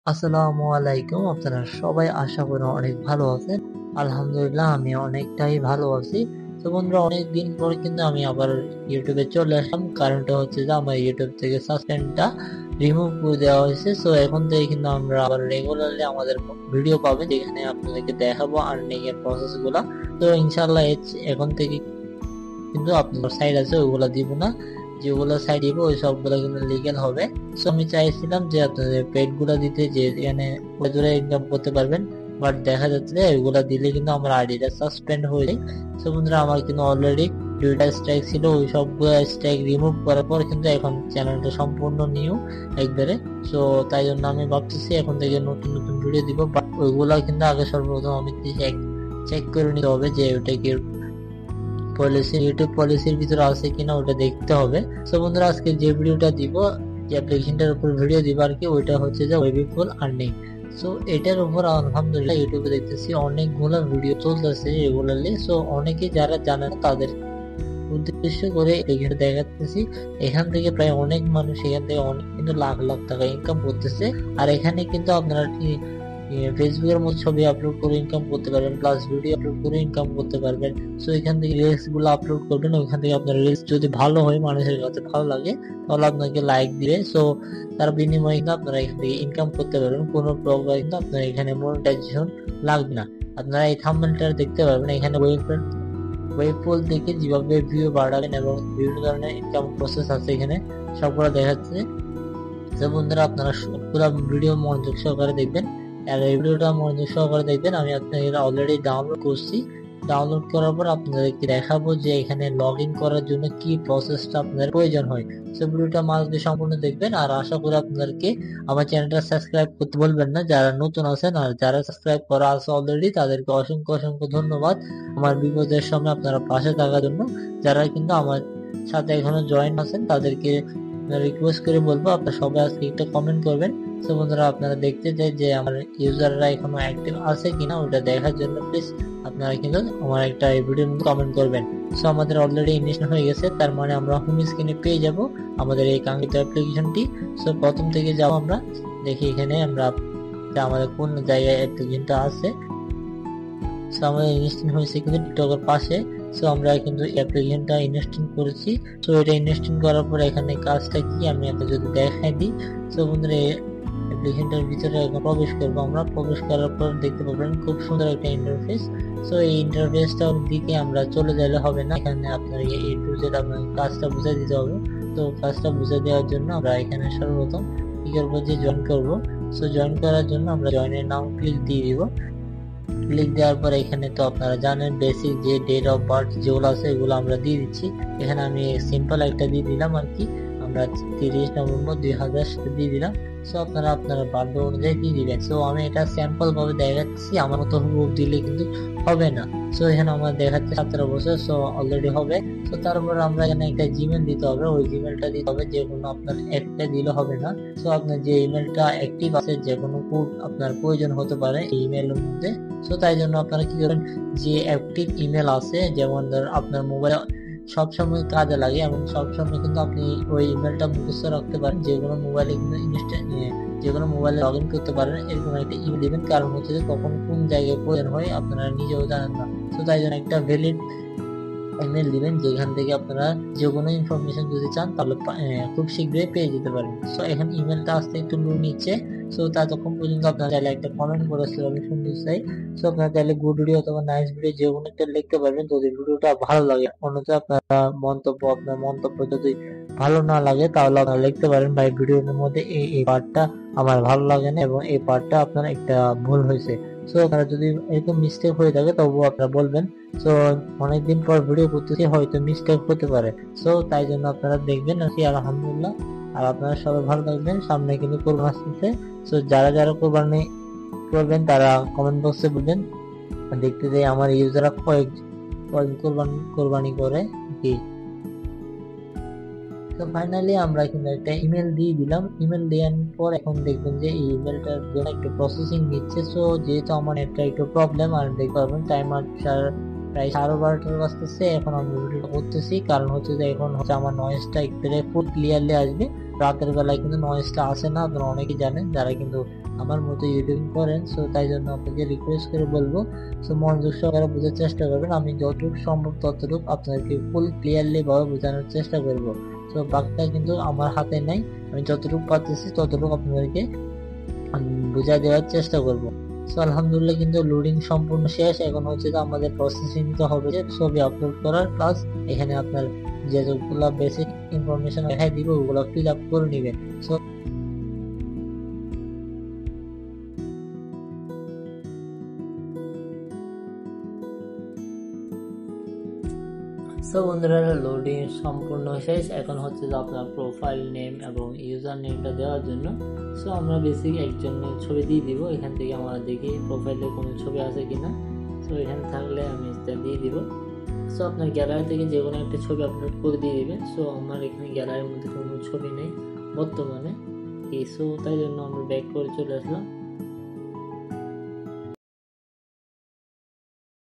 আসসালামু আলাইকুম। আপনারা সবাই আশা করি অনেক ভালো আছেন। আলহামদুলিল্লাহ আমি অনেকটাই ভালো আছি। তো বন্ধুরা, অনেকদিন পর কিন্তু আমি আবার ইউটিউবে চলে আসলাম। কারণটা হচ্ছে যে আমার ইউটিউব থেকে সাসপেন্ডটা রিমুভ করে দেওয়া হয়েছে। সো এখন থেকে কিন্তু আমরা আবার রেগুলারলি আমাদের ভিডিও পাবেন, যেখানে আপনাদেরকে দেখাবো আর্নিং এর প্রসেস গুলা। তো ইনশাআল্লাহ এখন থেকে কিন্তু আপনার সাইড আছে ওইগুলা দিব না, যেগুলো সাইড দিব ওই সবগুলো কিন্তু লিগ্যাল হবে। সো আমি চাইছিলাম যে আপনাদের পেড গুলা দিতে, যে এখানে জোরে ইনকাম করতে পারবেন, বাট দেখা যাচ্ছে যে ওইগুলা দিলে কিন্তু আমার আইডিটা সাসপেন্ড হয়ে যায়। সো বন্ধুরা, আমার কিন্তু অলরেডি 2টা স্ট্রাইক ছিল, ওই সবগুলো স্ট্রাইক রিমুভ করার পর কিন্তু এখন চ্যানেলটা সম্পূর্ণ নিউ একবারে। সো তাই জন্য আমি ভাবতেছি এখন থেকে নতুন নতুন ভিডিও দিব, বাট ওইগুলা কিন্তু আগে সর্বপ্রথম আমি চেক করে নিতে হবে যে ওটা কি পলিসি, ইউটিউব পলিসির ভিতরে আছে কিনা ওটা দেখতে হবে। সো বন্ধুরা, আজকে যে ভিডিওটা দিব, যে অ্যাপ্লিকেশনটার উপর ভিডিও দিব আর কি, ওইটা হচ্ছে যে ওয়েবিফুল আর্নিং। সো এটার উপর আলহামদুলিল্লাহ ইউটিউবে দেখতেছি অনেকগুলো ভিডিও চলতেছে রেগুলারলি। সো অনেকে যারা জানে না তাদের উদ্দেশ্য করে এখানে দেখাতেছি। এখান থেকে প্রায় অনেক মানুষ এখান থেকে অনেক কিন্তু লাখ লাখ টাকা ইনকাম করতেছে। আর এখানে কিন্তু আপনারা ফেসবুকের মধ্যে ছবি আপলোড করে ইনকাম করতে পারবেন, প্লাস ভিডিও আপলোড করে ইনকাম করতে পারবেন। সো এখান থেকে রিলস গুলো আপলোড করবেন, ওইখান থেকে আপনার রিলস যদি ভালো হয়, মানুষের কাছে ভালো লাগে, তাহলে আপনাকে লাইক দিবে। সো তার বিনিময়ে কিন্তু আপনারা এখান থেকে ইনকাম করতে পারবেন। কোনো প্রকার কিন্তু আপনার এখানে মনিটাইজেশন লাগবে না। আপনারা এই থাম্বনেলটা দেখতে পারবেন, এখানে ওয়েবফুল থেকে যেভাবে ভিউ বাড়াবেন এবং বিভিন্ন ধরনের ইনকাম প্রসেস আছে এখানে সবগুলো দেখাচ্ছে। তো বন্ধুরা, আপনারা পুরো ভিডিও মনোযোগ সহকারে দেখবেন। আর এই ভিডিওটা মনোযোগ সহকারে দেখবেন। আমি আপনাদের অলরেডি ডাউনলোড করছি। ডাউনলোড করার পর আপনাদেরকে দেখাবো যে এখানে লগ ইন করার জন্য কি প্রসেসটা আপনাদের প্রয়োজন হয়। সো ভিডিওটা মাঝে সম্পূর্ণ দেখবেন। আর আশা করি আপনাদেরকে আমার চ্যানেলটা সাবস্ক্রাইব করতে বলবেন না যারা নতুন আছেন, আর যারা সাবস্ক্রাইব করা আছে অলরেডি তাদেরকে অসংখ্য অসংখ্য ধন্যবাদ আমার বিপদের সময় আপনারা পাশে থাকার জন্য। যারা কিন্তু আমার সাথে এখনো জয়েন আছেন তাদেরকে রিকোয়েস্ট করে বলবো আপনারা সবাই আজকে একটা কমেন্ট করবেন। তো বন্ধুরা, আপনারা দেখতে চাই যে আমার ইউজাররা এখনো অ্যাক্টিভ আছে কিনা ওটা দেখার জন্য প্লিজ আপনারা কিন্তু আমার একটা ভিডিওর মধ্যে কমেন্ট করবেন। সো আমাদের অলরেডি ইনস্টল হয়ে গেছে, তার মানে আমরা হোম স্ক্রিনে পেয়ে যাব আমাদের এই কাঙ্ক্ষিত অ্যাপ্লিকেশনটি। সো প্রথম থেকে যাব, আমরা দেখি এখানে আমরা আমাদের কোন জায়গায় অ্যাপ্লিকেশনটা আছে। সো আমাদের ইনস্টল হয়েছে কিন্তু টিকটকের পাশে। সো আমরা কিন্তু অ্যাপ্লিকেশনটা ইনস্টল করেছি। সো এটা ইনস্টল করার পর এখানে কাজটা কি আমি আপনাদের যদি দেখাই দিই। সো বন্ধুরা, অ্যাপ্লিকেশনটার ভিতরে এখন প্রবেশ করবো। আমরা প্রবেশ করার পর দেখতে পাবেন খুব সুন্দর একটা ইন্টারফেস। সো এই ইন্টারফেসটার দিকে আমরা চলে গেলে হবে না, এখানে আপনার এ টু জেড আপনার কাজটা বুঝিয়ে দিতে হবে। তো কাজটা বুঝিয়ে দেওয়ার জন্য আমরা এখানে সর্বপ্রথম কি করবো, যে জয়েন করবো। সো জয়েন করার জন্য আমরা জয়েনের নাম ক্লিক দিয়ে দিব। ক্লিক দেওয়ার পর এখানে তো আপনারা জানেন বেসিক যে ডেট অফ বার্থ যেগুলো আছে এগুলো আমরা দিয়ে দিচ্ছি। এখানে আমি সিম্পল একটা দিয়ে দিলাম আর কি, আমরা 30 নভেম্বর 2000 দিয়ে দিলাম। সো আপনারা আপনার বার্থডে অনুযায়ী দিয়ে দিবেন। সো আমি এটা স্যাম্পল ভাবে দেখাচ্ছি, আমার মতো হুবহু দিলে কিন্তু হবে না। সো এখানে আমার দেখাচ্ছে 17 বছর, সো অলরেডি হবে। সো তারপর আমরা এখানে একটা জিমেল দিতে হবে, ওই জিমেলটা দিতে হবে, যে কোনো আপনার একটা দিলে হবে না। সো আপনার যে ইমেলটা অ্যাক্টিভ আছে, যে কোনো কোড আপনার প্রয়োজন হতে পারে এই ইমেলের মধ্যে। সো তাই জন্য আপনারা কি করেন, যে অ্যাক্টিভ ইমেল আছে, যেমন আপনার মোবাইল সবসময় কাজে লাগে এবং সবসময় কিন্তু আপনি ওই ইমেলটা মুখস্থ রাখতে পারেন, যে কোনো মোবাইলে কিন্তু যে কোনো মোবাইলে লগ ইন করতে পারেন, এরকম একটা ইমেল দিবেন। কারণ হচ্ছে যে কখন কোন জায়গায় প্রয়োজন হয় আপনারা নিজেও জানেন না। তো তাই জন্য একটা ভ্যালিড ইমেল দিবেন, যেখান থেকে আপনারা যে কোনো ইনফরমেশন যদি চান তাহলে খুব শীঘ্রই পেয়ে যেতে পারেন। সো এখন ইমেলটা আসতে একটু লোড নিচ্ছে। সো ততক্ষণ পর্যন্ত আপনারা চাইলে একটা কমেন্ট করে আসতে পারেন, শুনতে চাই। সো আপনারা চাইলে গুড ভিডিও অথবা নাইস ভিডিও যে কোনো একটা লিখতে পারবেন যদি ভিডিওটা ভালো লাগে। অন্যথা আপনারা আপনার মন্তব্য যদি ভালো না লাগে তাহলে আপনারা লিখতে পারেন, ভাই ভিডিওর মধ্যে এই পার্টটা আমার ভালো লাগে না এবং এই পার্টটা আপনার একটা ভুল হয়েছে। সো আপনারা যদি এরকম মিস্টেক হয়ে থাকে তবুও আপনারা বলবেন। সো অনেকদিন পর ভিডিও করতেছি, হয়তো মিস্টেক হতে পারে। সো তাই জন্য আপনারা দেখবেন আর কি, আলহামদুলিল্লাহ। আর আপনারা সবাই ভালো থাকবেন, সামনে কিন্তু কোরবানি আসতেছে। সো যারা যারা কোরবানি করবেন তারা কমেন্ট বক্সে বলবেন। দেখতে যাই আমার ইউজাররা কয়েক কোরবানি করে কি। তো ফাইনালি আমরা কিন্তু একটা ইমেল দিয়ে দিলাম। ইমেল দেওয়ার পর এখন দেখবেন যে এই ইমেলটার জন্য একটু প্রসেসিং নিচ্ছে। সো যেহেতু আমার একটা একটু প্রবলেম, আর দেখতে পারবেন টাইমার প্রায় 12:30 বাজতেছে, এখন আমি ভিডিওটা করতেছি। কারণ হচ্ছে যে এখন হচ্ছে আমার নয়েজটা একবারে ফুল ক্লিয়ারলি আসবে। রাতের বেলায় কিন্তু নয়েজটা আসে না, আপনারা অনেকেই জানেন যারা কিন্তু আমার মতো ইউটিউব করেন। সো তাই জন্য আপনাকে রিকোয়েস্ট করে বলবো, সো মনোযোগ সহকারে বোঝার চেষ্টা করবেন। আমি যতটুকু সম্ভব ততটুকু আপনাদেরকে ফুল ক্লিয়ারলি ভাবে বোঝানোর চেষ্টা করব। তো বাকিটা কিন্তু আমার হাতে নাই, আমি যতটুকু পারতেছি ততটুকু আপনাদেরকে বুঝাই দেওয়ার চেষ্টা করব। সো আলহামদুলিল্লাহ কিন্তু লোডিং সম্পূর্ণ শেষ। এখন হচ্ছে যে আমাদের প্রসেসিং তো হবে যে ছবি আপলোড করার, প্লাস এখানে আপনার যেগুলো বেসিক ইনফরমেশন দেখাই দিব ওগুলো ফিল আপ করে নেবেন। সো বন্ধুরা, লোডিং সম্পূর্ণ শেষ। এখন হচ্ছে যে আপনার প্রোফাইল নেম এবং ইউজার নেমটা দেওয়ার জন্য সো আমরা বেসিক একজনের ছবি দিয়ে দিব। এখান থেকে আমরা দেখি প্রোফাইলে কোনো ছবি আছে কিনা। সো এখানে থাকলে আমি সেটা দিয়ে দিব। সো আপনার গ্যালারি থেকে যে কোনো একটা ছবি আপলোড করে দিয়ে দিবেন। সো আমার এখানে গ্যালারির মধ্যে কোনো ছবি নেই বর্তমানে। সো তাই জন্য আমরা ব্যাক করে চলে আসলাম।